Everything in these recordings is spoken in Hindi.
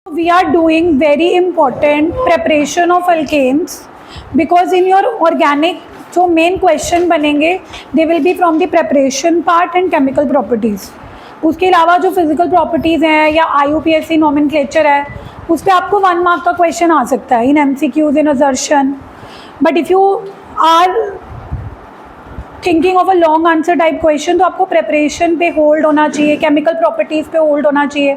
We are doing very important preparation of alkanes because in your organic जो मेन क्वेश्चन बनेंगे they will be from the preparation part and chemical properties. उसके अलावा जो फिजिकल प्रॉपर्टीज़ हैं या IUPAC नॉमेनक्लेचर है उस पर आपको 1 मार्क का क्वेश्चन आ सकता है in MCQs in assertion. But if you are thinking of a long answer type question तो आपको प्रेपरेशन पे होल्ड होना चाहिए, केमिकल प्रॉपर्टीज़ पे होल्ड होना चाहिए.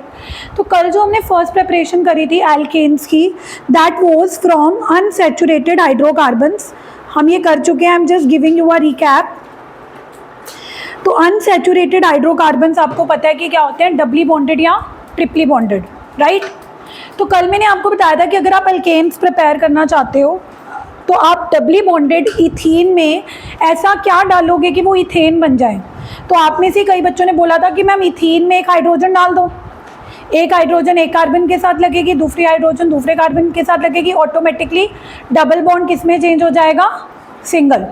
तो कल जो हमने फर्स्ट प्रेपरेशन करी थी एल्केन्स की, that was from unsaturated hydrocarbons. हम ये कर चुके हैं. I am just giving you a recap. तो अनसैचुरेटेड हाइड्रोकार्बन्स आपको पता है कि क्या होते हैं, डबली बॉन्डेड या ट्रिपली बॉन्डेड, राइट. तो कल मैंने आपको बताया था कि अगर आप अल्केन्स प्रिपेयर करना चाहते हो तो आप डबली बॉन्डेड इथीन में ऐसा क्या डालोगे कि वो इथेन बन जाए. तो आप में से कई बच्चों ने बोला था कि मैम इथीन में एक हाइड्रोजन डाल दो, एक हाइड्रोजन एक कार्बन के साथ लगेगी, दूसरी हाइड्रोजन दूसरे कार्बन के साथ लगेगी, ऑटोमेटिकली डबल बॉन्ड किस में चेंज हो जाएगा, सिंगल,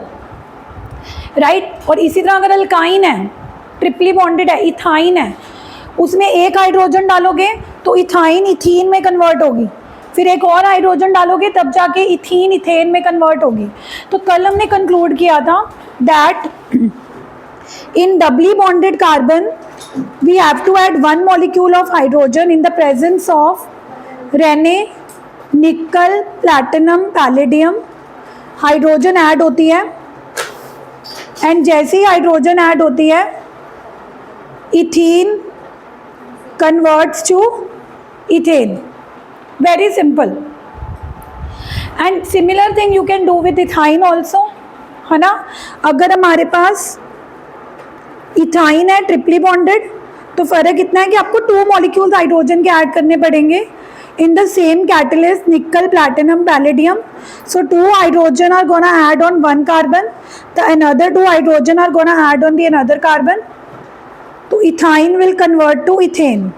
राइट. और इसी तरह अगर अल्काइन है, ट्रिपली बॉन्डेड है, इथाइन है, उसमें एक हाइड्रोजन डालोगे तो इथाइन इथीन में कन्वर्ट होगी, फिर एक और हाइड्रोजन डालोगे तब जाके इथीन इथेन में कन्वर्ट होगी. तो कल हमने कंक्लूड किया था that in doubly bonded carbon we have to add 1 molecule of hydrogen in the presence of Raney, nickel, platinum, palladium. Hydrogen add होती है एंड जैसे ही हाइड्रोजन ऐड होती है ethene converts to ethane. Very simple. And similar thing you can do with ethyne also, है ना. अगर हमारे पास इथाइन है ट्रिपली बॉन्डेड तो फ़र्क इतना है कि आपको 2 मॉलिक्यूल्स हाइड्रोजन के ऐड करने पड़ेंगे in the same catalyst nickel, platinum, palladium. So 2 hydrogen are gonna add on 1 carbon, the another 2 hydrogen are gonna add on the another carbon. तो ethyne will convert to ethane.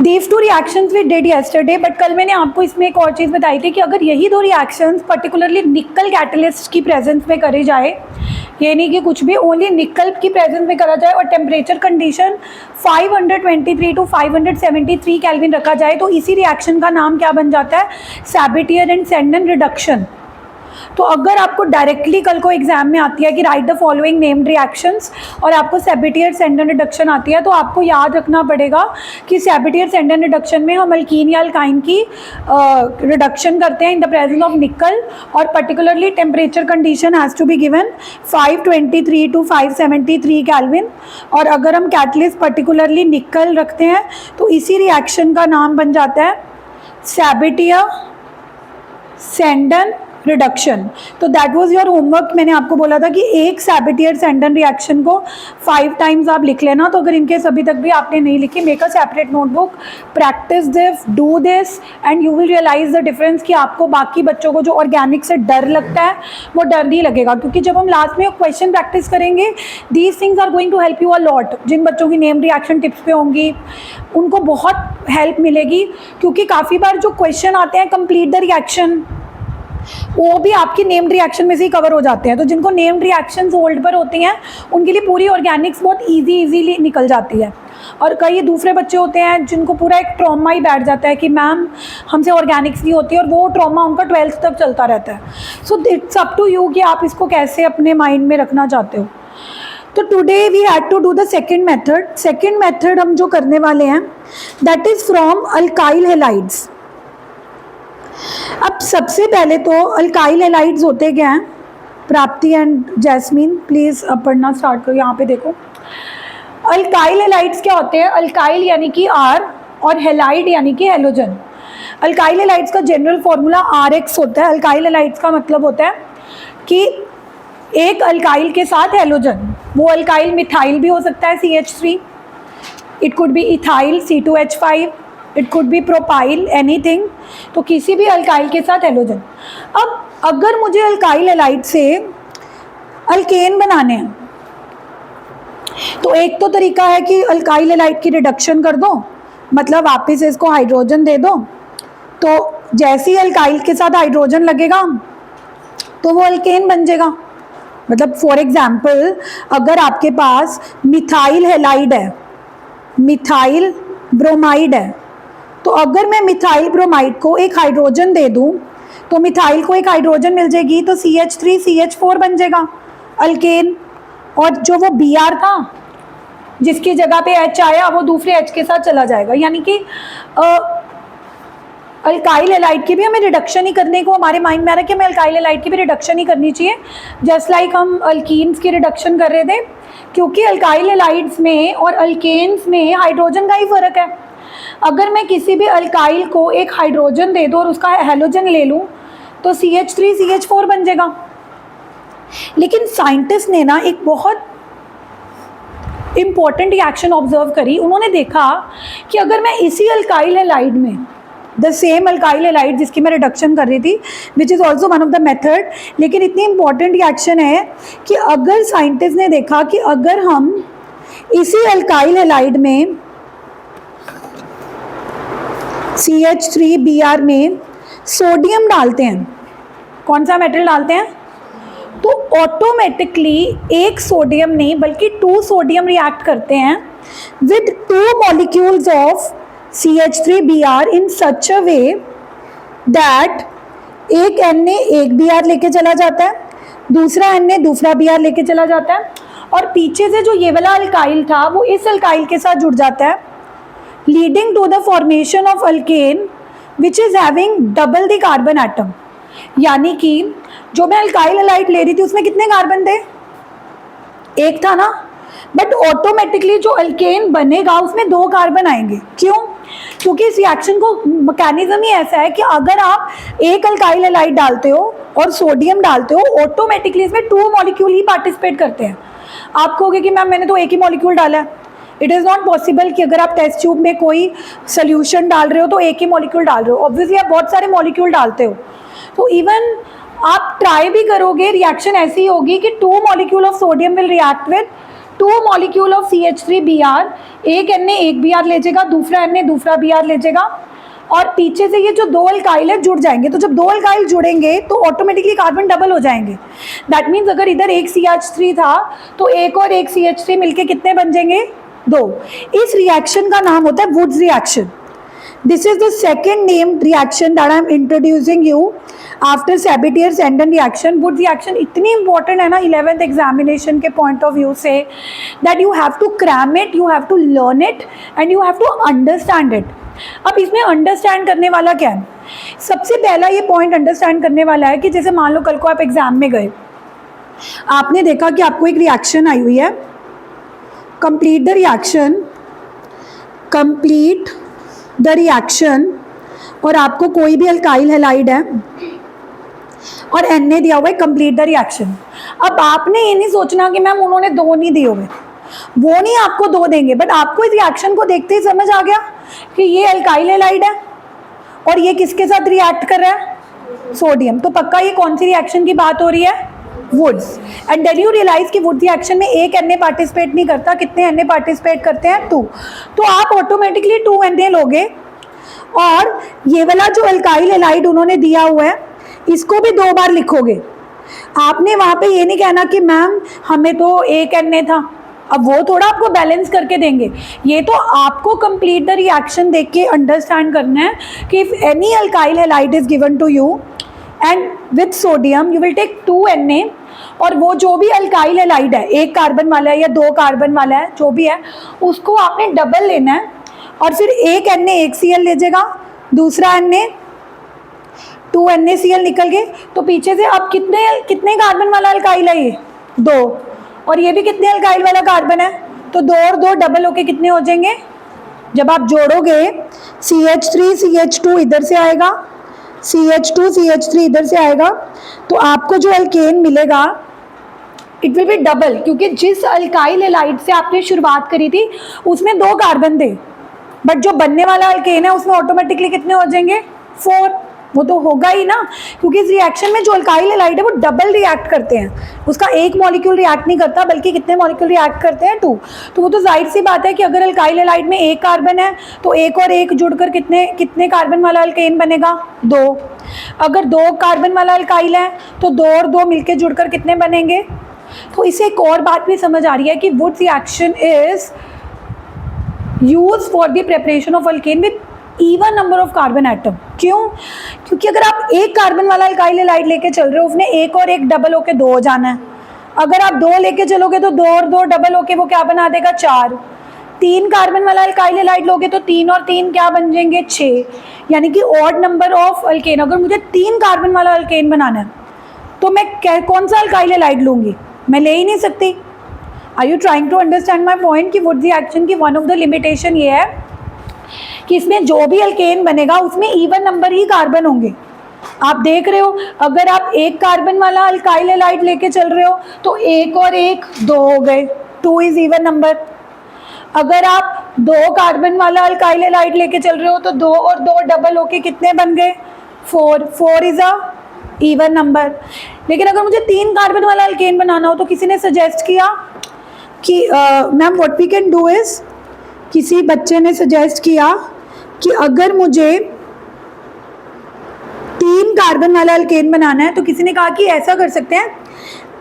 These 2 reactions we did yesterday, but कल मैंने आपको इसमें एक और चीज़ बताई थी कि अगर यही 2 reactions पर्टिकुलरली निकल कैटलिस्ट की प्रेजेंस में करी जाए, ये नहीं कि कुछ भी ओनली निकल की प्रेजेंस में करा जाए और टेम्परेचर कंडीशन 523 टू 573 केल्विन रखा जाए, तो इसी रिएक्शन का नाम क्या बन जाता है, सैबिटियर एंड सेंडन रिडक्शन. तो अगर आपको डायरेक्टली कल को एग्जाम में आती है कि right the following named reactions और आपको सैबिटियर सेंडन रिडक्शन आती है, तो आपको याद रखना पड़ेगा कि सैबिटियर सेंडन रिडक्शन में हम अल्कीन या अल्काइन की रिडक्शन करते हैं इन द प्रेजेंस ऑफ निकल, और particularly temperature condition has to be given 523 to 573 kelvin. और अगर हम कैटलिस्ट पर्टिकुलरली निकल रखते हैं तो इसी रिएक्शन का नाम बन जाता है सैबिटियर सेंडन रिडक्शन. तो दैट वाज योर होमवर्क. मैंने आपको बोला था कि एक सैबिटियर सेंडन रिएक्शन को 5 टाइम्स आप लिख लेना. तो अगर इनके अभी तक भी आपने नहीं लिखी, make a separate notebook, practise this, do this and you will realise the difference कि आपको बाकी बच्चों को जो ऑर्गेनिक से डर लगता है वो डर नहीं लगेगा, क्योंकि जब हम लास्ट में क्वेश्चन प्रैक्टिस करेंगे these things are going to help you a lot. जिन बच्चों की नेम रिएक्शन टिप्स पे होंगी उनको बहुत हेल्प मिलेगी, क्योंकि काफ़ी बार जो क्वेश्चन आते हैं कंप्लीट द रिएक्शन वो भी आपकी नेम्ड रिएक्शन में से ही कवर हो जाते हैं. तो जिनको नेम्ड रिएक्शंस होल्ड पर होती हैं उनके लिए पूरी ऑर्गेनिक्स बहुत इजीली निकल जाती है. और कई दूसरे बच्चे होते हैं जिनको पूरा एक ट्रॉमा ही बैठ जाता है कि मैम हमसे ऑर्गेनिक्स नहीं होती, और वो ट्रॉमा उनका 12th तक चलता रहता है. So it's up to you कि आप इसको कैसे अपने माइंड में रखना चाहते हो. तो today we had to do the second method. Second method हम जो करने वाले हैं that is from alkyl halides. अब सबसे पहले तो अल्काइल हैलाइड्स होते क्या हैं, प्राप्ति एंड जैस्मीन प्लीज़ अब पढ़ना स्टार्ट करो. यहाँ पे देखो अल्काइल हैलाइड्स क्या होते हैं. अल्काइल यानी कि आर और हैलाइड यानी कि हेलोजन. अल्काइल हैलाइड्स का जनरल फॉर्मूला RX होता है. अल्काइल हैलाइड्स का मतलब होता है कि एक अल्काइल के साथ हेलोजन. वो अल्काइल मिथाइल भी हो सकता है CH3, it could be ethyl C2H5, it could be propyl, anything. तो किसी भी अल्काइल के साथ हेलोजन. अब अगर मुझे अल्काइल हैलाइड से अल्केन बनाने हैं तो एक तो तरीका है कि अल्काइल हैलाइड की रिडक्शन कर दो, मतलब वापस इसको हाइड्रोजन दे दो, तो जैसे ही अल्काइल के साथ हाइड्रोजन लगेगा तो वो अल्केन बन जाएगा. मतलब फॉर एग्जाम्पल अगर आपके पास मिथाइल हैलाइड है, मिथाइल ब्रोमाइड है, तो अगर मैं मिथाइल ब्रोमाइड को एक हाइड्रोजन दे दूं तो मिथाइल को एक हाइड्रोजन मिल जाएगी, तो CH3CH4 बन जाएगा अल्केन। और जो वो Br था जिसकी जगह पे H आया वो दूसरे H के साथ चला जाएगा, यानी कि अल्काइल हैलाइड की भी हमें रिडक्शन ही करने को हमारे माइंड में आ रहा है कि हमें अल्काइल हैलाइड की भी रिडक्शन ही करनी चाहिए, जस्ट लाइक हम अल्कीन्स की रिडक्शन कर रहे थे, क्योंकि अल्काइल हैलाइड्स में और अल्केन्स में हाइड्रोजन का ही फ़र्क है। अगर मैं किसी भी अल्काइल को एक हाइड्रोजन दे दूँ और उसका हैलोजन ले लूँ तो CH3CH4 बन जाएगा। लेकिन साइंटिस्ट ने ना एक बहुत इम्पॉर्टेंट रिएक्शन ऑब्जर्व करी। उन्होंने देखा कि अगर मैं इसी अल्काइल हैलाइड में, द सेम अल्काइल हैलाइड जिसकी मैं रिडक्शन कर रही थी, which is also one of the method, लेकिन इतनी इम्पॉर्टेंट रिएक्शन है कि अगर साइंटिस्ट ने देखा कि अगर हम इसी अल्काइल हैलाइड में CH3Br में सोडियम डालते हैं, कौन सा मेटल डालते हैं, तो ऑटोमेटिकली एक सोडियम नहीं बल्कि 2 सोडियम रिएक्ट करते हैं with 2 molecules of CH3Br in such a way that एक Na एक Br लेके चला जाता है, दूसरा Na दूसरा Br लेके चला जाता है, और पीछे से जो ये वाला अल्काइल था वो इस अल्काइल के साथ जुड़ जाता है, leading to the formation of alkane which is having double the carbon atom. यानी कि जो मैं अल्काइल हैलाइड ले रही थी उसमें कितने कार्बन थे, एक था ना, बट ऑटोमेटिकली जो अल्केन बनेगा उसमें 2 कार्बन आएंगे। क्यों? क्योंकि इस रिएक्शन को मैकेनिज्म ही ऐसा है कि अगर आप एक अल्काइल हैलाइड डालते हो और सोडियम डालते हो, ऑटोमेटिकली इसमें 2 मॉलिक्यूल ही पार्टिसिपेट करते हैं। आप कहोगे कि मैम मैंने तो एक ही मॉलिक्यूल डाला है। इट इज़ नॉट पॉसिबल कि अगर आप टेस्ट ट्यूब में कोई सोल्यूशन डाल रहे हो तो एक ही मॉलिक्यूल डाल रहे हो, ऑब्वियसली आप बहुत सारे मॉलिक्यूल डालते हो। तो इवन आप ट्राई भी करोगे रिएक्शन ऐसी होगी कि 2 molecule of sodium will react with 2 molecule of CH3Br, एक Na एक Br ले जाएगा, दूसरा Na दूसरा Br ले जाएगा, और पीछे से ये जो 2 अल्काइल है जुड़ जाएंगे। तो जब 2 अल्काइल जुड़ेंगे तो ऑटोमेटिकली कार्बन डबल हो जाएंगे। दैट मीन्स अगर इधर एक CH3 था तो एक और एक CH3 मिलके कितने बन जाएंगे, 2। इस रिएक्शन का नाम होता है Wurtz reaction. This is the second named reaction that I am introducing you after Sabatier-Sandon reaction. Wood reaction इतनी important है ना 11th examination के point of view से, that you have to cram it, you have to learn it and you have to understand it. अब इसमें understand करने वाला क्या है? सबसे पहला ये point understand करने वाला है कि जैसे मान लो कल को आप एग्जाम में गए, आपने देखा कि आपको एक रिएक्शन आई हुई है, complete the reaction, complete the reaction, और आपको कोई भी अल्काइल हैलाइड है और Na दिया हुआ है, कंप्लीट द रिएक्शन। अब आपने ये नहीं सोचना कि मैम उन्होंने 2 नहीं दिए हुए, वो नहीं आपको 2 देंगे, बट आपको इस रिएक्शन को देखते ही समझ आ गया कि ये अल्काइल हैलाइड है और ये किसके साथ रिएक्ट कर रहा है, सोडियम। तो पक्का ये कौन सी रिएक्शन की बात हो रही है, Wurtz. And then you realise कि वुड्स रिएक्शन में एक Na पार्टिसिपेट नहीं करता, कितने Na पार्टिसिपेट करते हैं, 2। तो आप ऑटोमेटिकली 2 Na लोगे, और ये वाला जो अल्काइल हैलाइड उन्होंने दिया हुआ है इसको भी 2 बार लिखोगे। आपने वहाँ पे ये नहीं कहना कि मैम हमें तो एक Na था, अब वो थोड़ा आपको बैलेंस करके देंगे। ये तो आपको कंप्लीट द रिएक्शन देख के अंडरस्टैंड करना है कि if any alkyl halide is given to you and with sodium you will take 2 Na, और वो जो भी अल्काइल हैलाइड है, 1 कार्बन वाला है या 2 कार्बन वाला है, जो भी है उसको आपने डबल लेना है, और फिर एक Na एक Cl ले जाएगा, दूसरा Na 2 NaCl निकल गए, तो पीछे से अब कितने कार्बन वाला अल्काइल है, ये 2, और ये भी कितने अल्काइल वाला कार्बन है, तो 2 और 2 डबल होके कितने हो जाएंगे, जब आप जोड़ोगे CH3 CH2 इधर से आएगा, CH2 CH3 इधर से आएगा, तो आपको जो अल्केन मिलेगा इट विल बी डबल, क्योंकि जिस अल्काइल हैलाइड से आपने शुरुआत करी थी उसमें 2 कार्बन थे, बट जो बनने वाला अल्केन है उसमें ऑटोमेटिकली कितने हो जाएंगे, 4। वो तो होगा ही ना, क्योंकि इस रिएक्शन में जो अल्काइल हैलाइड है वो डबल रिएक्ट करते हैं, उसका एक मॉलिक्यूल रिएक्ट नहीं करता बल्कि कितने मॉलिक्यूल रिएक्ट करते हैं, 2। तो वो तो जाहिर सी बात है कि अगर अल्काइल हैलाइड में 1 कार्बन है तो 1 और 1 जुड़कर कितने कार्बन वाला अल्केन बनेगा, 2। अगर 2 कार्बन वाला अल्काइल है तो 2 और 2 मिलकर जुड़कर कितने बनेंगे। तो इसे एक और बात भी समझ आ रही है कि Wurtz reaction is use for the preparation of alkane with even number of carbon atom. क्यों? क्योंकि अगर आप एक कार्बन वाला अल्काइल हैलाइड लेके चल रहे हो, उसने एक और एक डबल होके 2 हो जाना है। अगर आप 2 लेके चलोगे तो 2 और 2 डबल होके वो क्या बना देगा? 4। 3 कार्बन वाला अल्काइल हैलाइड लोगे तो 3 और 3 क्या बन जाएंगे? 6। यानी कि ऑड नंबर ऑफ अल्केन। अगर मुझे 3 कार्बन वाला अल्केन बनाना है तो मैं कौन सा अल्काइल हैलाइड लूँगी? मैं ले ही नहीं सकती। Are you trying to understand my point कि वुड दी एक्शन की वन ऑफ द लिमिटेशन ये है कि इसमें जो भी अल्केन बनेगा उसमें इवन नंबर ही कार्बन होंगे। आप देख रहे हो, अगर आप एक कार्बन वाला अल्काइल हैलाइड लेके चल रहे हो तो 1 और 1 2 हो गए, 2 इज इवन नंबर। अगर आप 2 कार्बन वाला अल्काइल हैलाइड लेके चल रहे हो तो 2 और 2 डबल होके कितने बन गए? 4। 4 इज अ इवन नंबर। लेकिन अगर मुझे 3 कार्बन वाला अल्केन बनाना हो तो किसी ने सजेस्ट किया कि ma'am what we can do is, किसी बच्चे ने सजेस्ट किया कि अगर मुझे 3 कार्बन वाला अल्केन बनाना है तो किसी ने कहा कि ऐसा कर सकते हैं,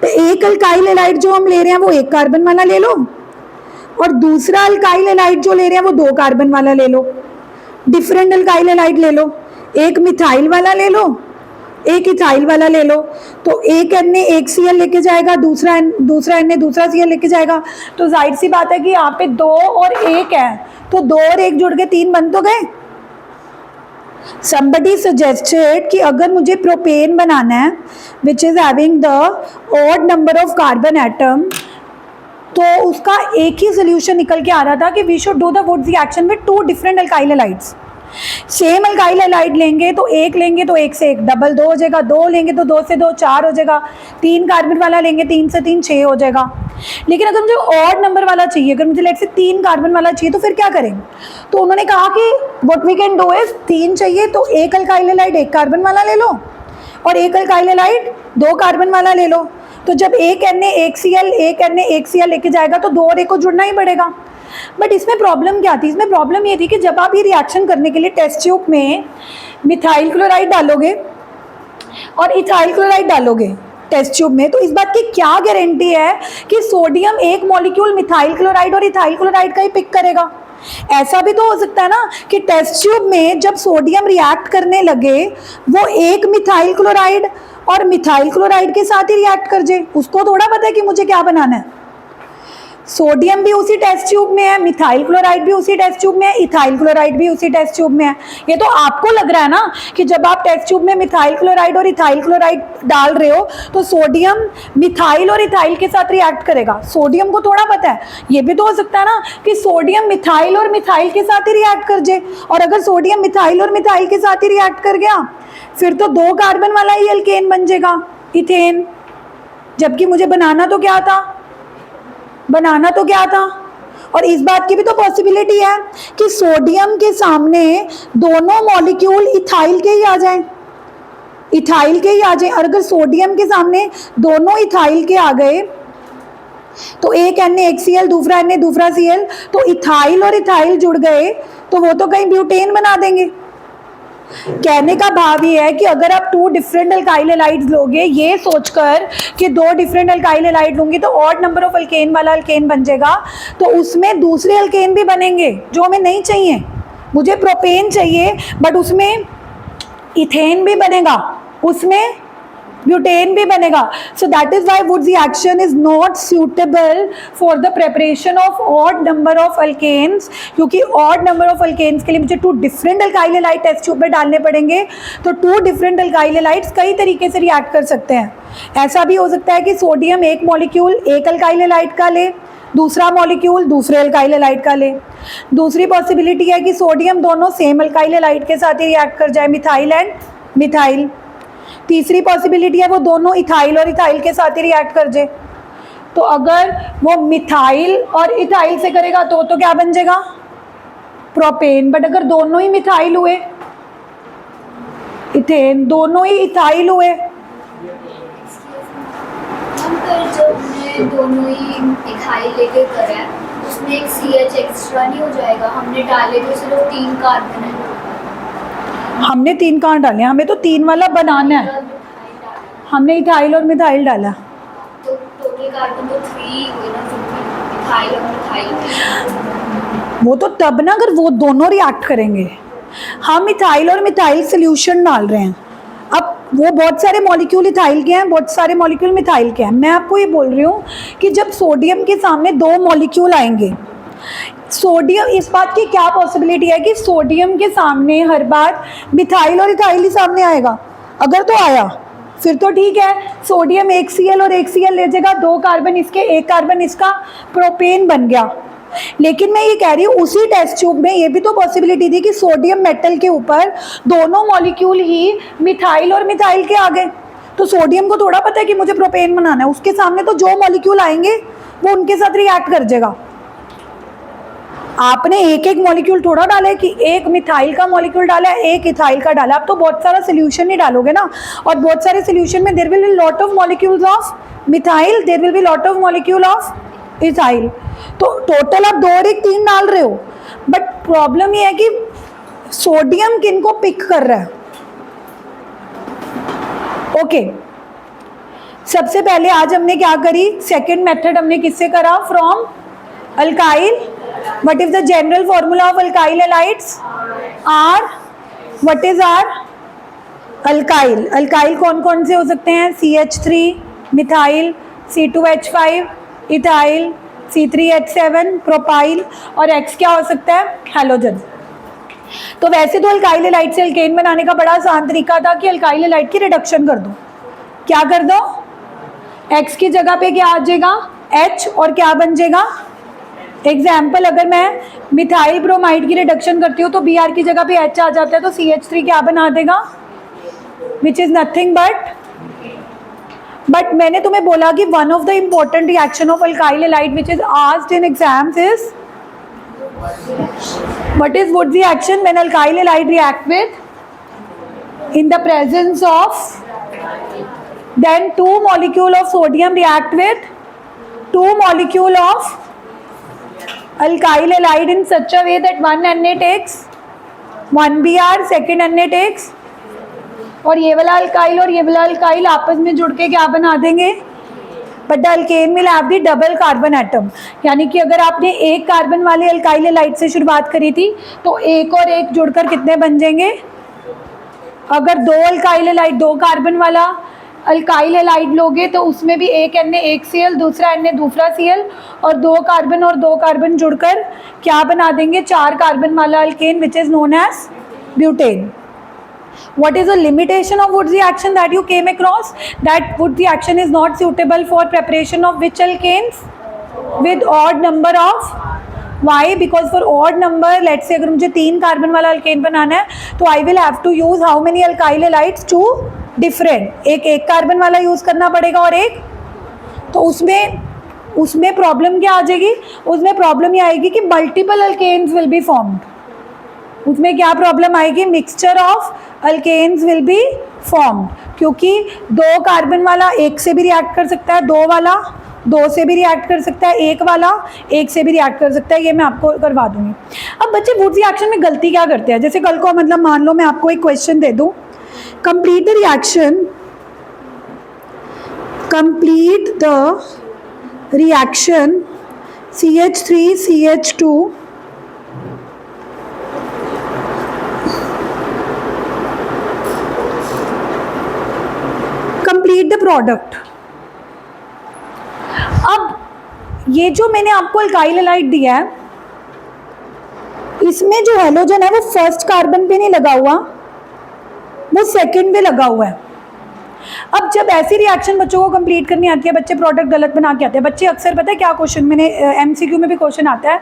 तो एक अल्काइल हैलाइड जो हम ले रहे हैं वो 1 कार्बन वाला ले लो और दूसरा अल्काइल हैलाइड जो ले रहे हैं वो 2 कार्बन वाला ले लो। डिफरेंट अल्काइल हैलाइड ले लो, एक मिथाइल वाला ले लो, एक इथाइल वाला ले लो। तो एक एन ने एक Cl लेके जाएगा, दूसरा एन ने दूसरा Cl लेके जाएगा। तो जाहिर सी बात है कि यहाँ पे 2 और 1 है, तो 2 और 1 जुड़ के 3 बन तो गए। somebody suggested कि अगर मुझे प्रोपेन बनाना है which is having the odd number of carbon atom, तो उसका एक ही सोल्यूशन निकल के आ रहा था कि we should do the Wurtz reaction with 2 different alkyl halides. Same alkyl halide लेंगे तो 1 लेंगे तो 1 से 1 डबल 2 हो जाएगा, 2 लेंगे तो 2 से 2 4 हो जाएगा, 3 कार्बन वाला लेंगे 3 से 3 6 हो जाएगा। लेकिन अगर मुझे ऑड नंबर वाला चाहिए, अगर मुझे लेट से 3 कार्बन वाला चाहिए तो फिर क्या करेंगे? तो उन्होंने कहा कि what we can do is 3 चाहिए तो एक अल्काइल हैलाइड 1 कार्बन वाला ले लो और एक अल्काइल हैलाइड 2 कार्बन वाला ले लो। तो जब एक एन ने एक Cl लेके जाएगा तो 2 और 1 को जुड़ना ही पड़ेगा। बट इसमें प्रॉब्लम क्या थी? इसमें प्रॉब्लम ये थी कि जब आप ये रिएक्शन करने के लिए टेस्ट ट्यूब में मिथाइल क्लोराइड डालोगे और इथाइल क्लोराइड डालोगे टेस्ट ट्यूब में, तो इस बात की क्या गारंटी है कि सोडियम एक मॉलिक्यूल मिथाइल क्लोराइड और इथाइल क्लोराइड का ही पिक करेगा? ऐसा भी तो हो सकता है ना कि टेस्ट ट्यूब में जब सोडियम रिएक्ट करने लगे वो एक मिथाइल क्लोराइड और मिथाइल क्लोराइड के साथ ही रिएक्ट कर जाए। उसको थोड़ा पता है कि मुझे क्या बनाना है। सोडियम भी उसी टेस्ट ट्यूब में है, मिथाइल क्लोराइड भी उसी टेस्ट ट्यूब में है, इथाइल क्लोराइड भी उसी टेस्ट ट्यूब में है। ये तो आपको लग रहा है ना कि जब आप टेस्ट ट्यूब में मिथाइल क्लोराइड और इथाइल क्लोराइड डाल रहे हो तो सोडियम मिथाइल और इथाइल के साथ रिएक्ट करेगा। सोडियम को थोड़ा पता है। ये भी तो हो सकता है ना कि सोडियम मिथाइल और मिथाइल के साथ ही रिएक्ट कर जाए, और अगर सोडियम मिथाइल और मिथाइल के साथ ही रिएक्ट कर गया फिर तो 2 कार्बन वाला ही अल्केन बन जाएगा, इथेन। जबकि मुझे बनाना तो क्या था? और इस बात की भी तो पॉसिबिलिटी है कि सोडियम के सामने दोनों मॉलिक्यूल इथाइल के ही आ जाएं, और अगर सोडियम के सामने दोनों इथाइल के आ गए तो एक एन ने एक Cl, दूसरा एन ने दूसरा Cl, तो इथाइल और इथाइल जुड़ गए तो वो तो कहीं ब्यूटेन बना देंगे। कहने का भाव ये है कि अगर आप 2 डिफरेंट अल्काइल हैलाइड्स लोगे ये सोचकर कि 2 डिफरेंट अल्काइल हैलाइड लूंगी तो ऑड नंबर ऑफ अल्केन वाला अल्केन बन जाएगा, तो उसमें दूसरे अल्केन भी बनेंगे जो हमें नहीं चाहिए। मुझे प्रोपेन चाहिए बट उसमें इथेन भी बनेगा, उसमें ब्यूटेन भी बनेगा। So that is why Wurtz reaction is not suitable for the preparation of odd number of alkanes, क्योंकि ऑड नंबर ऑफ अल्केन्स के लिए मुझे 2 different alkyl halide test tube में डालने पड़ेंगे। तो 2 डिफरेंट अल्काइल हैलाइड्स कई तरीके से रिएक्ट कर सकते हैं। ऐसा भी हो सकता है कि सोडियम एक मॉलिक्यूल एक अल्काइल हैलाइड का ले, दूसरा मॉलिक्यूल दूसरे अल्काइल हैलाइड का ले। दूसरी पॉसिबिलिटी है कि सोडियम दोनों सेम अल्काइल हैलाइड के साथ ही रिएक्ट कर जाए, मिथाइल एंड मिथाइल। तीसरी पॉसिबिलिटी है वो दोनों इथाइल और इथाइल के साथ ही रिएक्ट कर जाए। तो अगर वो मिथाइल और इथाइल से करेगा तो क्या बन जाएगा? प्रोपेन। बट अगर दोनों ही मिथाइल हुए, इथेन, दोनों ही इथाइल हुए, जब दोनों ही इथाइल लेके करें उसमें एक CH एक्स्ट्रा नहीं हो जाएगा? हमने डाले तो सिर्फ 3 कार्बन है। हमने 3 कहाँ डाले? हमें तो 3 वाला बनाना है। हमने इथाइल और मिथाइल डाला तो टोटल कार्बन तो 3 हुए ना, इथाइल और मिथाइल। वो तो तब ना अगर वो दोनों रिएक्ट करेंगे। हम मिथाइल और मिथाइल सोल्यूशन डाल रहे हैं, अब वो बहुत सारे मॉलिक्यूल इथाइल के हैं, बहुत सारे मॉलिक्यूल मिथाइल के हैं। मैं आपको ये बोल रही हूँ कि जब सोडियम के सामने दो मॉलिक्यूल आएंगे, सोडियम, इस बात की क्या पॉसिबिलिटी है कि सोडियम के सामने हर बार मिथाइल और इथाइल ही सामने आएगा? अगर तो आया फिर तो ठीक है, सोडियम एक Cl और एक Cl ले जाएगा, 2 कार्बन इसके 1 कार्बन इसका, प्रोपेन बन गया। लेकिन मैं ये कह रही हूँ उसी टेस्ट ट्यूब में ये भी तो पॉसिबिलिटी थी कि सोडियम मेटल के ऊपर दोनों मॉलिक्यूल ही मिथाइल और मिथाइल के आ गए। तो सोडियम को थोड़ा पता है कि मुझे प्रोपेन बनाना है, उसके सामने तो जो मॉलिक्यूल आएंगे वो उनके साथ रिएक्ट कर जाएगा। आपने एक एक मॉलिक्यूल थोड़ा डाला है कि एक मिथाइल का मॉलिक्यूल डाला है, एक इथाइल का डाला, आप तो बहुत सारा सोल्यूशन ही डालोगे ना, और बहुत सारे सोल्यूशन में there will be lot of molecules of methyl, there will be lot of molecule of ethyl. तो टोटल आप 2 और 1 3 डाल रहे हो, बट प्रॉब्लम ये है कि सोडियम किन को पिक कर रहा है। ओके, सबसे पहले आज हमने क्या करी, सेकेंड मेथड हमने किससे करा, from alkyl. What is the general formula of alkyl halides? R. What is R? Alkyl. Alkyl कौन कौन से हो सकते हैं, CH3 methyl, C2H5 ethyl, C3H7 propyl, और X क्या हो सकता है, हैलोजन। तो वैसे तो अल्काइल हैलाइड से अल्केन बनाने का बड़ा आसान तरीका था कि अल्काइल हैलाइड की रिडक्शन कर दो। क्या कर दो, X की जगह पे क्या आ जाएगा, H, और क्या बन जाएगा, एग्जाम्पल अगर मैं मिथाइल ब्रोमाइड की रिडक्शन करती हूँ तो Br की जगह पे H आ जाता है, तो CH3 क्या बना देगा, विच इज नथिंग बट मैंने तुम्हें बोला कि one of the important reaction of alkyl halide which is asked in exams is what is Wurtz reaction when alkyl halide react with in the presence of then 2 molecule of sodium react with 2 molecule of alkyl halide in such a way that one Na takes 1 Br, second Na takes, और ये वाला अल्काइल और ये वाला अल्काइल आपस में जुड़ के क्या बना देंगे, but the alkane will have the double carbon atom. यानी कि अगर आपने एक कार्बन वाले अल्काइल हैलाइड से शुरुआत करी थी तो एक और एक जुड़कर कितने बन जाएंगे, अगर 2 अल्काइल हैलाइड 2 कार्बन वाला अल्काइल हैलाइड लोगे तो उसमें भी एक Na एक Cl, दूसरा Na दूसरा Cl, और 2 कार्बन जुड़कर क्या बना देंगे, 4 कार्बन वाला alkane which is known as butane. What is the limitation of Woods reaction that you came across? That Woods reaction is not suitable for preparation of which alkanes? With odd number of, why? Because for odd number, let's say अगर मुझे 3 कार्बन वाला अल्केन बनाना है तो I will have to use how many alkyl halides, 2 different, एक कार्बन वाला यूज करना पड़ेगा और एक, तो उसमें प्रॉब्लम क्या आ जाएगी, उसमें प्रॉब्लम ये आएगी कि multiple alkanes will be formed. उसमें क्या प्रॉब्लम आएगी, mixture of alkanes will be formed, क्योंकि 2 कार्बन वाला 1 से भी रिएक्ट कर सकता है, 2 वाला 2 से भी रिएक्ट कर सकता है, 1 वाला 1 से भी रिएक्ट कर सकता है। ये मैं आपको करवा दूंगी। अब बच्चे वुड्स रिएक्शन में गलती क्या करते हैं, जैसे कल को मतलब मान लो मैं आपको एक क्वेश्चन दे दूं, complete the reaction CH3 CH2 complete the product. अब ये जो मैंने आपको अल्काइल हैलाइड दिया है, इसमें जो हैलोजन है वो फर्स्ट कार्बन पे नहीं लगा हुआ, वो सेकंड पे लगा हुआ है। अब जब ऐसी रिएक्शन बच्चों को कंप्लीट करनी आती है, बच्चे प्रोडक्ट गलत बना के आते हैं। बच्चे अक्सर पता है क्या क्वेश्चन, मैंने MCQ में भी क्वेश्चन आता है,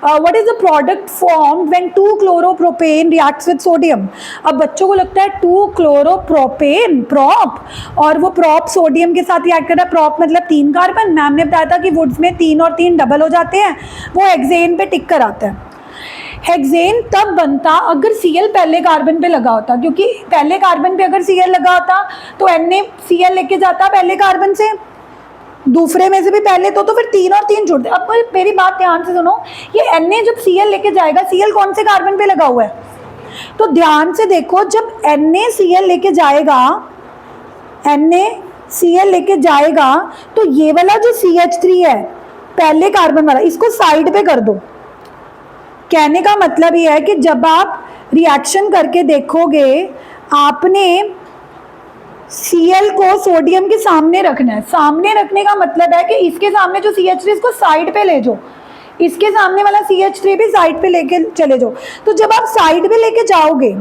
what is the product formed when 2 chloropropane reacts with sodium. अब बच्चों को लगता है 2 क्लोरोप्रोपेन प्रॉप, और वो प्रॉप सोडियम के साथ रिएक्ट कर रहा है। प्रॉप मतलब 3 कार्बन, मैम ने बताया था कि वुड्स में 3 और 3 डबल हो जाते हैं, वो हेक्सेन पे टिक कर आता है। हेक्सेन तब बनता अगर Cl पहले कार्बन पे लगा होता, क्योंकि पहले कार्बन पे अगर Cl लगा होता तो Na Cl लेके जाता पहले कार्बन से, दूसरे में से भी पहले तो फिर 3 और 3 जुड़ते। अब मेरी बात ध्यान से सुनो, ये Na जब Cl लेके जाएगा, Cl कौन से कार्बन पे लगा हुआ है, तो ध्यान से देखो, जब Na Cl लेके जाएगा, Na Cl लेके जाएगा तो ये वाला जो CH3 है पहले कार्बन वाला, इसको साइड पे कर दो, कहने का मतलब ये है कि जब आप रिएक्शन करके देखोगे, आपने Cl को सोडियम के सामने रखना है। सामने रखने का मतलब है कि इसके सामने जो CH3 इसको साइड पे ले जाओ, इसके सामने वाला CH3 भी साइड पे लेके चले जाओ। तो जब आप साइड पे लेके जाओगे,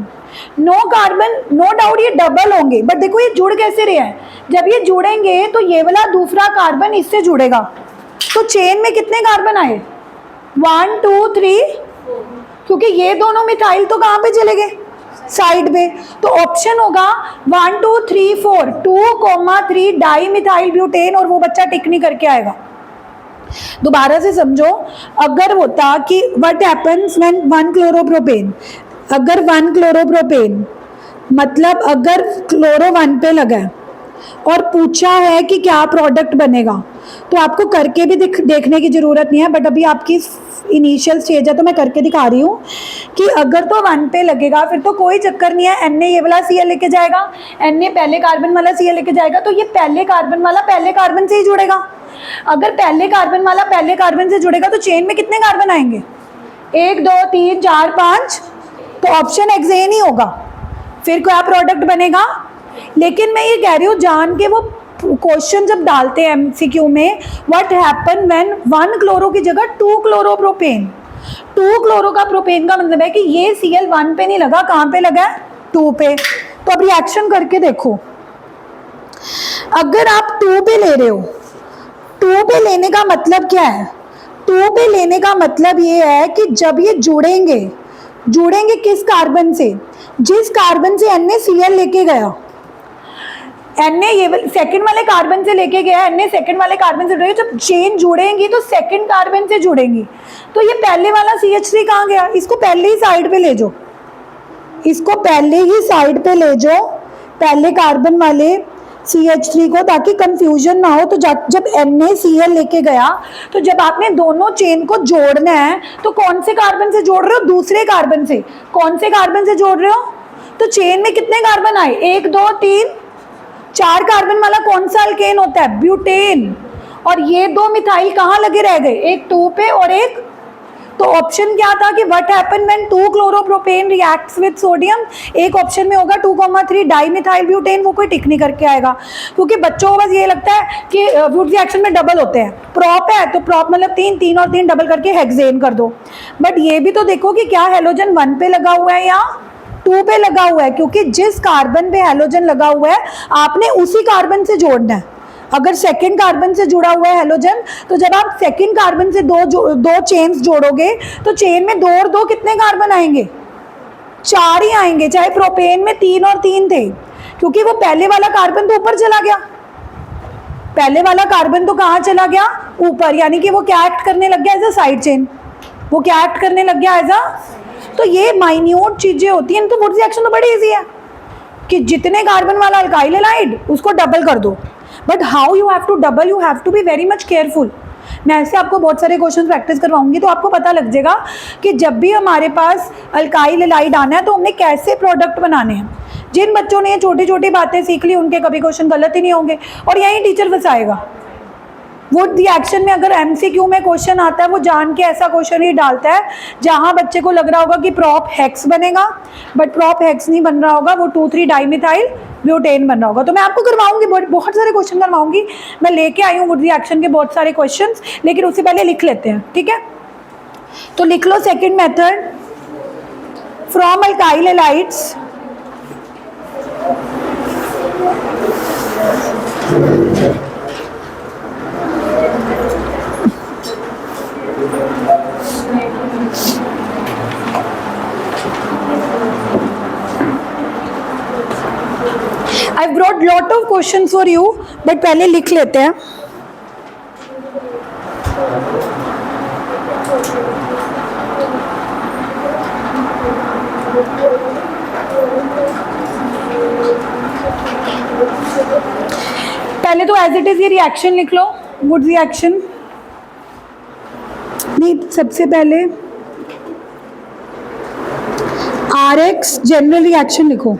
नो कार्बन, नो डाउट ये डबल होंगे, बट देखो ये जुड़ कैसे रहे हैं। जब ये जुड़ेंगे तो ये वाला दूसरा कार्बन इससे जुड़ेगा, तो चेन में कितने कार्बन आए? 1 2 3, क्योंकि ये दोनों मिथाइल तो कहाँ पे चले गए? साइड पे। तो ऑप्शन होगा 1 2 3 4, 2,3 डाई मिथाइल ब्यूटेन, और वो बच्चा टिक नहीं करके आएगा। दोबारा से समझो, अगर होता कि व्हाट हैपेंस व्हेन 1 क्लोरोप्रोपेन, अगर 1 क्लोरोप्रोपेन मतलब अगर क्लोरो 1 पे लगा है और पूछा है कि क्या प्रोडक्ट बनेगा, तो आपको करके भी देखने की ज़रूरत नहीं है, बट अभी आपकी इनिशियल स्टेज है तो मैं करके दिखा रही हूँ कि अगर तो 1 पे लगेगा फिर तो कोई चक्कर नहीं है, Na ये वाला Cl लेके जाएगा, Na पहले कार्बन वाला Cl लेके जाएगा, तो ये पहले कार्बन वाला पहले कार्बन से ही जुड़ेगा। अगर पहले कार्बन वाला पहले कार्बन से जुड़ेगा तो चेन में कितने कार्बन आएंगे? 1 2 3 4 5, तो ऑप्शन एक्सेन ही होगा, फिर क्या प्रोडक्ट बनेगा? लेकिन मैं ये कह रही हूँ, जान के वो क्वेश्चन जब डालते हैं MCQ में, व्हाट हैपन व्हेन 1 क्लोरो की जगह 2 क्लोरोप्रोपेन, 2 क्लोरो का प्रोपेन का मतलब है कि ये Cl 1 पे नहीं लगा, कहाँ पे लगा है? 2 पे। तो अब रिएक्शन करके देखो, अगर आप 2 पे ले रहे हो, 2 पे लेने का मतलब क्या है? 2 पे लेने का मतलब ये है कि जब ये जुड़ेंगे, जुड़ेंगे किस कार्बन से? जिस कार्बन से Na Cl लेके गया, Na ये सेकंड वाले कार्बन से लेके गया, Na सेकंड वाले कार्बन से जुड़ेगी, जब चेन जुड़ेंगी तो सेकंड कार्बन से जुड़ेंगी। तो ये पहले वाला CH3 कहाँ गया? इसको पहले ही साइड पे ले जाओ, इसको पहले ही साइड पे ले जाओ, पहले कार्बन वाले CH3 को, ताकि कंफ्यूजन ना हो। तो जब NaCl लेके गया, तो जब आपने दोनों चेन को जोड़ना है तो कौन से कार्बन से जोड़ रहे हो? दूसरे कार्बन से। कौन से कार्बन से जोड़ रहे हो? तो चेन में कितने कार्बन आए? 1 2 3 4 कार्बन वाला कौन सा अल्केन होता है? ब्यूटेन। और ये 2 मिथाइल कहाँ लगे रह गए? एक 2 पे और एक, तो ऑप्शन क्या था कि what happen when 2 chloropropane reacts with sodium? एक ऑप्शन में होगा 2,3 डाई मिथाइल ब्यूटेन, वो कोई टिक नहीं करके आएगा, क्योंकि बच्चों को बस ये लगता है कि वुड रिएक्शन में डबल होते हैं। प्रॉप है तो प्रॉप मतलब 3 3 और 3 डबल करके हेक्सेन कर दो, बट ये भी तो देखो कि क्या हेलोजन 1 पे लगा हुआ है या 2 पे लगा हुआ है, क्योंकि जिस कार्बन पे हेलोजन लगा हुआ है आपने उसी कार्बन से जोड़ना है। अगर सेकंड कार्बन से जुड़ा हुआ है हेलोजन, तो जब आप सेकंड कार्बन से दो चेन्स जोड़ोगे तो चेन में 2 और 2 कितने कार्बन आएंगे? 4 ही आएंगे, चाहे प्रोपेन में 3 और 3 थे, क्योंकि वो पहले वाला कार्बन तो ऊपर चला गया, पहले वाला कार्बन तो कहाँ चला गया? ऊपर, यानी कि वो क्या एक्ट करने लग गया? एज अ साइड चेन, वो क्या एक्ट करने लग गया? एज अ, तो ये माइन्यूट चीजें होती हैं। तो वुड रिएक्शन तो बड़ी इजी है कि जितने कार्बन वाला अल्काइल हैलाइड उसको डबल कर दो, but how you have to double, you have to be very much careful. मैं ऐसे आपको बहुत सारे क्वेश्चन प्रैक्टिस करवाऊंगी तो आपको पता लग जाएगा कि जब भी हमारे पास अल्काइल हैलाइड आना है तो हमने कैसे प्रोडक्ट बनाने हैं। जिन बच्चों ने ये छोटी छोटी बातें सीख ली उनके कभी क्वेश्चन गलत ही नहीं होंगे, और यही टीचर फंसाएगा। वुड रिएक्शन में अगर MCQ में क्वेश्चन आता है वो जान के ऐसा क्वेश्चन ही डालता है जहां बच्चे को लग रहा होगा कि प्रॉप हेक्स बनेगा, बट प्रॉप हेक्स नहीं बन रहा होगा, वो 2,3 डाइमिथाइल ब्यूटेन बन रहा होगा। तो मैं आपको करवाऊंगी, बहुत सारे क्वेश्चन करवाऊंगी, मैं लेके आई हूँ वुड रिएक्शन के बहुत सारे क्वेश्चन, लेकिन उससे पहले लिख लेते हैं, ठीक है? तो लिख लो second method, from alkyl halides I've brought lot of questions for you, but पहले लिख लेते हैं। पहले तो एज इट इज ये रिएक्शन लिख लो, वुड रिएक्शन नहीं, सबसे पहले RX जनरल रिएक्शन लिखो।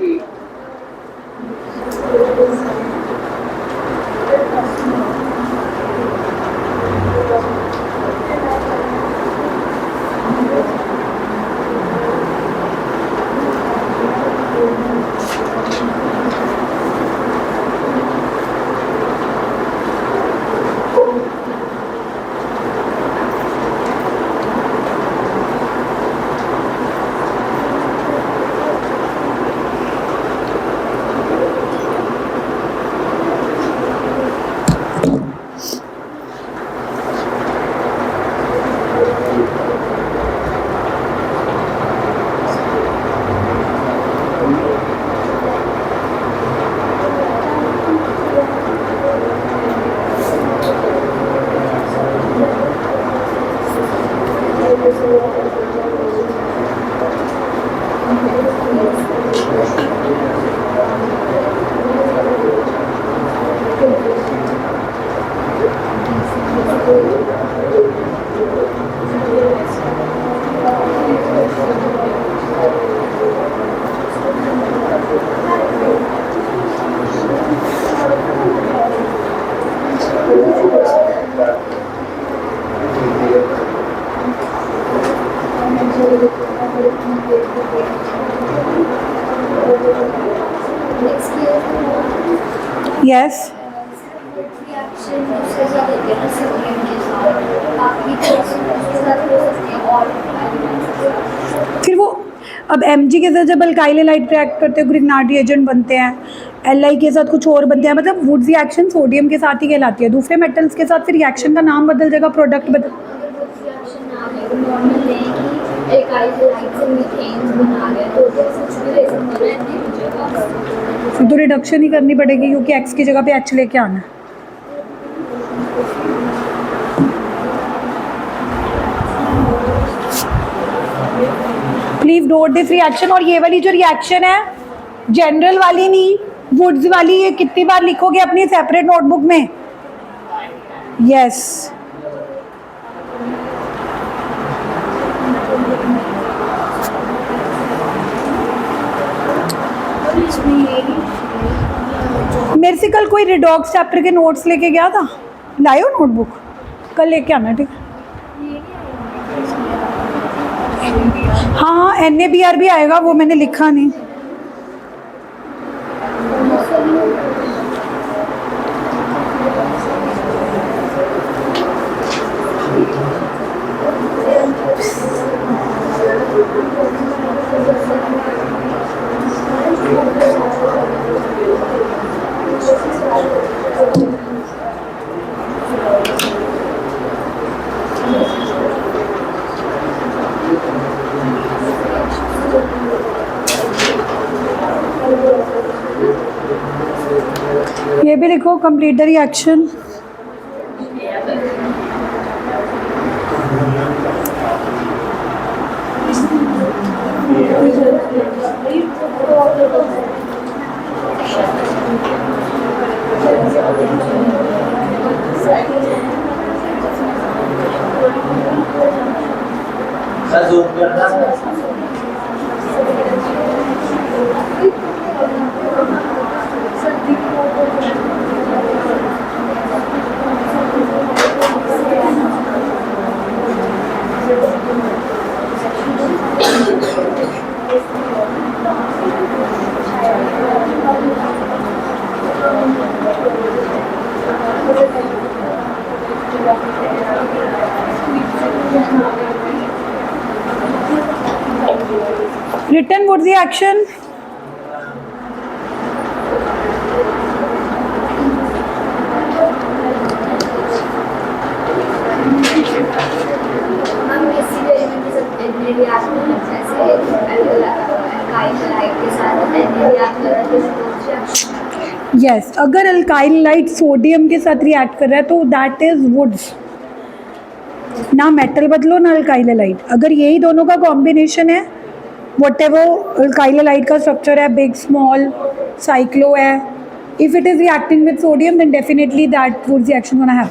यस रिएक्शन उसके साथ होते हैं ना सोडियम के साथ, बाकी तो उसके साथ हो सकते हैं और फिर वो अब Mg के साथ जब अल्काइल हैलाइड रिएक्ट करते हैं ग्रिग्नार्ड रिएजेंट बनते हैं, Li के साथ कुछ और बनते हैं, मतलब वुड्स रिएक्शन सोडियम के साथ ही कहलाती है। दूसरे मेटल्स के साथ फिर रिएक्शन का नाम बदल जाएगा, प्रोडक्ट बदल। अगर वो रिएक्शन ना ले तो नॉर्मल लें कि एल्काइल हैलाइड से मीथेन बना गया तो कुछ भी ले सकते हैं, नहीं हो जाएगा। फिर तो रिडक्शन ही करनी पड़ेगी क्योंकि X की जगह पे H लेके आना है। Please note this reaction. और ये वाली जो रिएक्शन है जनरल वाली नहीं, वुड्स वाली, ये कितनी बार लिखोगे अपनी सेपरेट नोटबुक में? यस मेरे से कल कोई रिडॉक्स चैप्टर के नोट्स लेके गया था, लायो नोटबुक? कल लेके आना, ठीक है? हाँ NaBr भी आएगा, वो मैंने लिखा नहीं। ये भी लिखो, complete the reaction. Written what's the action? हम इसी एलिमेंट के साथ NaBr जैसे एल्काइल हैलाइड के साथ NaBr रिएक्शन। यस अगर अल्काइल हैलाइड सोडियम के साथ रिएक्ट कर रहा है तो दैट इज वुड्स। ना मेटल बदलो ना अल्काइल हैलाइड, अगर यही दोनों का कॉम्बिनेशन है, व्हाटएवर अल्काइल हैलाइड का स्ट्रक्चर है, बिग स्मॉल साइक्लो है, if it is reacting with sodium then definitely that Wurtz reaction gonna have.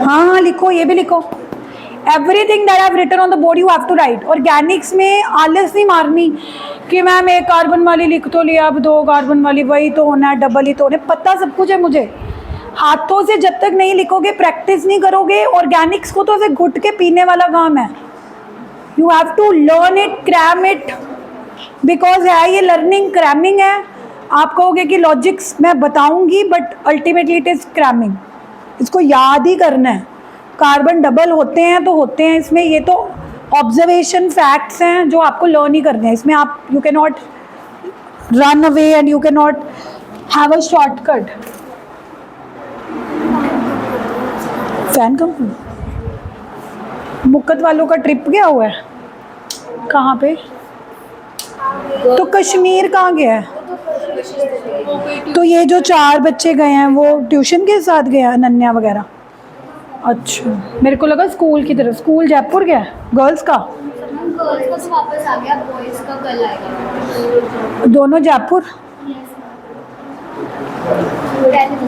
हाँ लिखो, ये भी लिखो। Everything that I have written on the board you have to write. Organics में आलस नहीं मारनी कि मैम एक कार्बन वाली लिख तो लिया, अब 2 कार्बन वाली, वही तो होना है, डबल ही तो होना है, पता सब कुछ है मुझे। हाथों से जब तक नहीं लिखोगे, प्रैक्टिस नहीं करोगे, ऑर्गेनिक्स को तो ऐसे घुट के पीने वाला काम है। You have to learn it, cram it, because है ये लर्निंग, क्रैमिंग है। आप कहोगे कि लॉजिक्स मैं बताऊंगी but ultimately it is cramming. इसको याद ही करना है। कार्बन डबल होते हैं तो होते हैं, इसमें ये तो ऑब्जर्वेशन फैक्ट्स हैं जो आपको लर्न ही करने हैं। इसमें आप you can not run away and you can not have a shortcut. फैन कम, मुक्कत वालों का ट्रिप गया हुआ है, कहाँ पे? तो कश्मीर कहाँ गया है? तो ये जो 4 बच्चे गए हैं वो ट्यूशन के साथ गए हैं, अनन्या वगैरह? अच्छा, मेरे को लगा स्कूल की तरफ। स्कूल जयपुर गया गर्ल्स का? मैम गर्ल्स का तो वापस आ गया, बॉयज़ का कल आएगा। दोनों जयपुर? पहले तो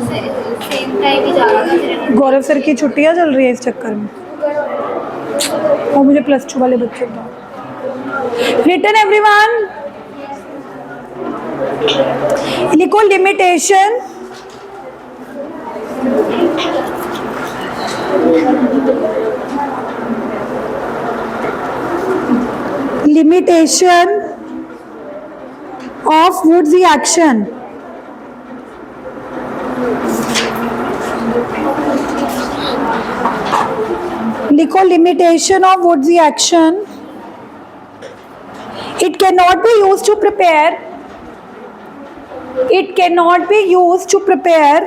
सेम टाइम ही जा रहा था, फिर गौरव सर की छुट्टियां चल रही है इस चक्कर में। और मुझे +2 वाले बच्चे का रिटर्न एवरीवन लिखो। Limitation limitation of Woodsy action. लिखो limitation of Woodsy action. It cannot be used to prepare. It cannot be used to prepare.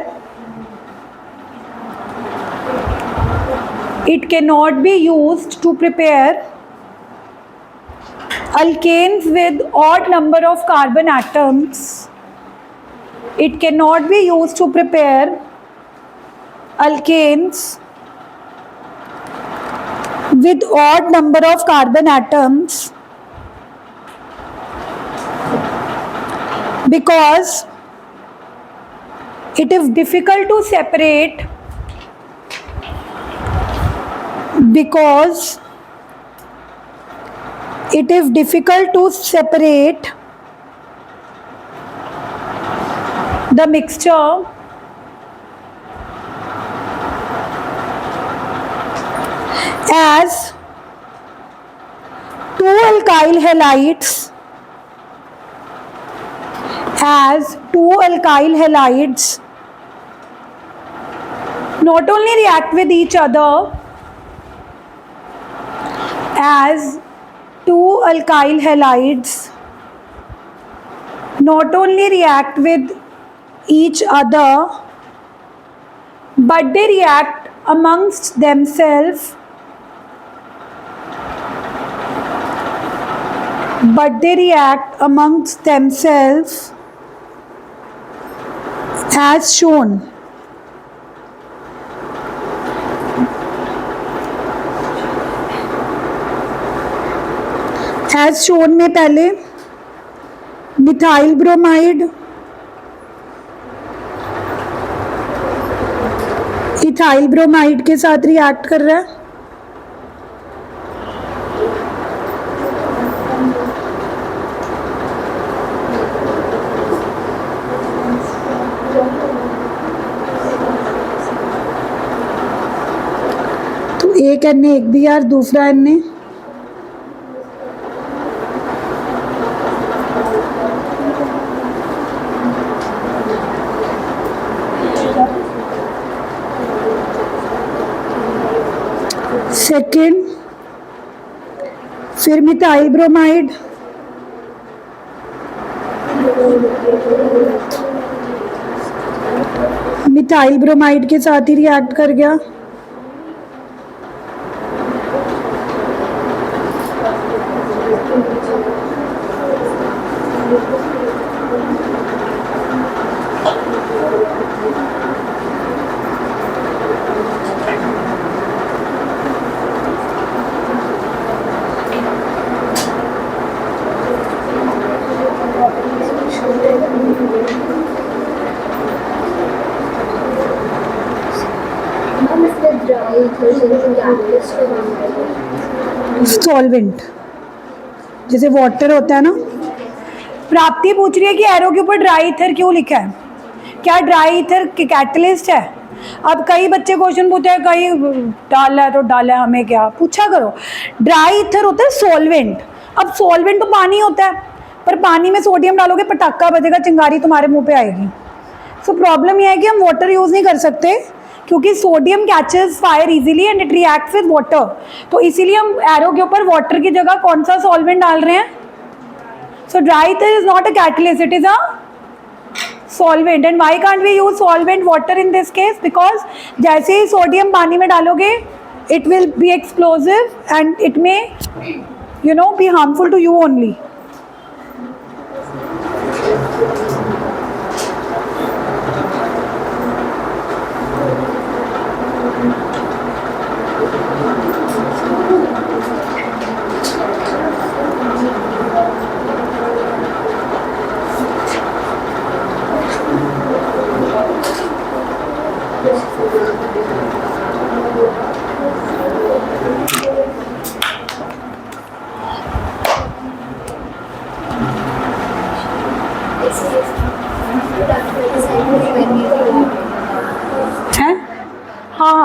It cannot be used to prepare alkanes with odd number of carbon atoms. It cannot be used to prepare alkanes with odd number of carbon atoms because it is difficult to separate the mixture as two alkyl halides not only react with each other as two alkyl halides not only react with each other but they react amongst themselves as shown. As shown में पहले मिथाइल ब्रोमाइड इथाइल ब्रोमाइड के साथ रिएक्ट कर रहा है। तो एक NaHBr दूसरा Na सेकेंड, फिर मिथाइल ब्रोमाइड के साथ ही रिएक्ट कर गया। सॉल्वेंट जैसे वाटर होता है ना। प्राप्ति पूछ रही है कि एरो के ऊपर ड्राई ईथर क्यों लिखा है, क्या ड्राई ईथर कैटलिस्ट है? अब कई बच्चे क्वेश्चन पूछते हैं कहीं डाला है तो डाला है, हमें क्या पूछा करो। ड्राई ईथर होता है सॉल्वेंट। अब सॉल्वेंट तो पानी होता है, पर पानी में सोडियम डालोगे पटाखा बजेगा, चिंगारी तुम्हारे मुंह पे आएगी। सो प्रॉब्लम यह है कि हम वाटर यूज़ नहीं कर सकते क्योंकि sodium catches fire easily and it reacts with water. तो इसीलिए हम एरो के ऊपर वाटर की जगह कौन सा सॉल्वेंट डाल रहे हैं? सो dry ether is not a catalyst, it is a solvent. And why can't we use solvent water in this case? Because जैसे ही सोडियम पानी में डालोगे it will be explosive and it may be harmful to you only.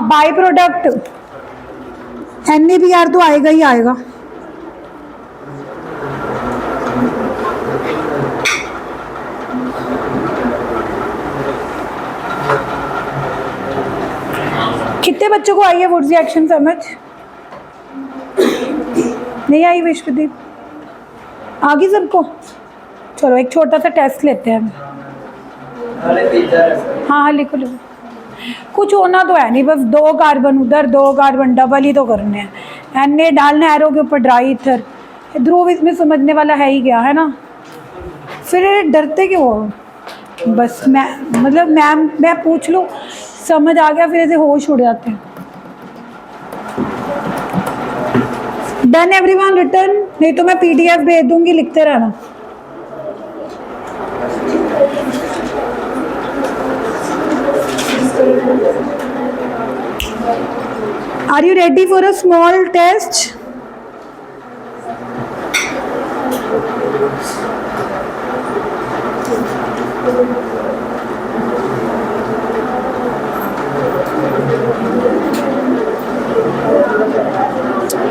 By product NaBr तो आएगा ही आएगा। कितने बच्चों को आई है वुड्स रिएक्शन समझ? नहीं आई विश्वदीप? आ गई सबको? चलो एक छोटा सा टेस्ट लेते हैं। हाँ हाँ लिखो लिखो। कुछ होना तो है नहीं, बस 2 कार्बन उधर 2 कार्बन डबल ही तो करने हैं। Na डालना एरो के ऊपर ड्राई ईथर, ध्रुव इसमें समझने वाला है ही क्या, है ना? फिर डरते क्यों हो? बस मैं पूछ लूँ, समझ आ गया, फिर ऐसे होश उड़ जाते हैं। Done everyone return? नहीं तो मैं PDF भेज दूंगी, लिखते रहना। Are you ready for a small test?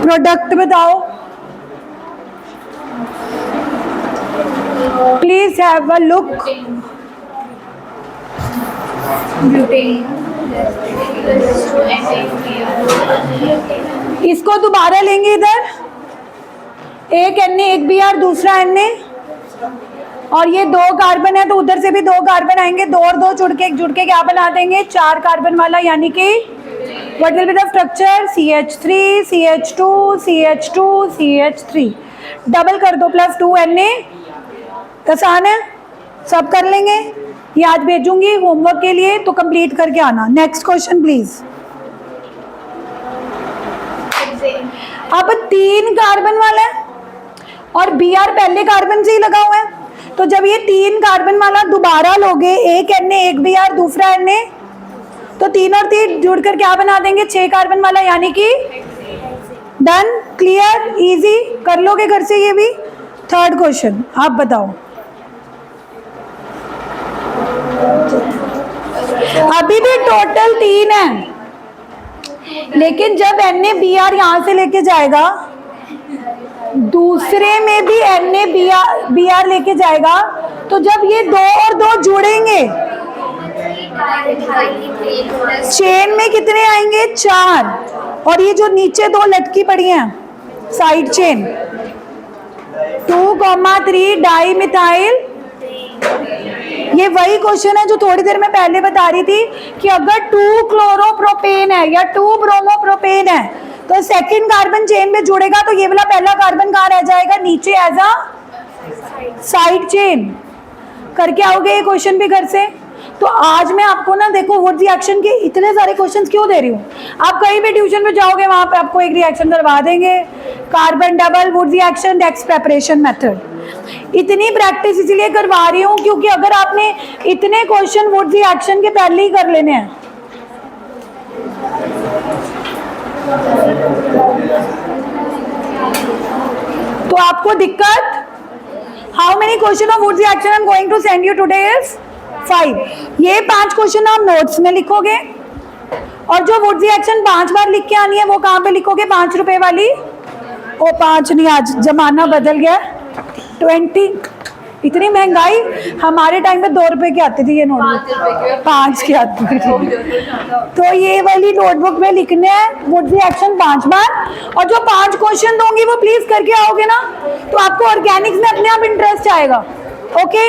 Product बताओ, प्लीज हैव अ लुक। इसको दोबारा लेंगे इधर, एक Na एक Br दूसरा Na, और ये 2 कार्बन है तो उधर से भी 2 कार्बन आएंगे, 2 और 2 जुड़ के क्या बना देंगे? 4 कार्बन वाला, यानी कि what will be the structure? CH3 CH2 CH2 CH3। Double कर दो +2 Na। आसान है, सब कर लेंगे। ये आज भेजूंगी होमवर्क के लिए, तो कंप्लीट करके आना। Next question please. अब 3 कार्बन वाला है और Br पहले कार्बन से ही लगा हुआ है, तो जब ये 3 कार्बन वाला दोबारा लोगे, एक Na एक Br दूसरा Na, तो 3 और 3 जुड़कर क्या बना देंगे? 6 कार्बन वाला, यानी कि डन, क्लियर, इजी, कर लोगे घर से ये भी। थर्ड क्वेश्चन आप बताओ। अभी भी टोटल 3 है, लेकिन जब Na Br यहां से लेके जाएगा, दूसरे में भी Na Br लेके जाएगा, तो जब ये 2 और 2 जुड़ेंगे, चेन में कितने आएंगे? 4। और ये जो नीचे 2 लटकी पड़ी हैं साइड चेन, 2,3 डाई मिथाइल। ये वही क्वेश्चन है जो थोड़ी देर में पहले बता रही थी कि अगर 2 क्लोरोप्रोपेन है या 2 ब्रोमोप्रोपेन है, तो सेकंड कार्बन चेन में जुड़ेगा, तो ये वाला पहला कार्बन कहाँ रह जाएगा? नीचे एज अ साइड चेन। करके आओगे ये क्वेश्चन भी घर से? तो आज मैं आपको ना, देखो वुड्स रिएक्शन के इतने सारे क्वेश्चंस क्यों दे रही हूँ। आप कहीं भी ट्यूशन में जाओगे, वहां पे आपको एक रिएक्शन करवा देंगे, कार्बन डबल वुड्स रिएक्शन डेक्स प्रेपरेशन मेथड। इतनी प्रैक्टिस इसलिए करवा रही हूँ क्योंकि अगर आपने इतने क्वेश्चन वुड्स रिएक्शन के पहले ही कर लेने हैं, तो आपको दिक्कत। How many question of Wurtz reaction I am going to send you today is 5। ये 5 क्वेश्चन आप नोट्स में लिखोगे, और जो वुड्स रिएक्शन 5 बार लिख के आनी है वो कहाँ पे लिखोगे? 5 रुपए वाली। ओ 5 नहीं, आज जमाना बदल गया, 20। इतनी महंगाई, हमारे टाइम में 2 रुपए की आती थी ये नोटबुक, 5 की आती थी। तो ये वाली नोटबुक में लिखने हैं वुड्स रिएक्शन 5 बार, और जो 5 क्वेश्चन दूंगी वो प्लीज करके आओगे ना, तो आपको ऑर्गेनिक्स में अपने आप इंटरेस्ट आएगा। ओके,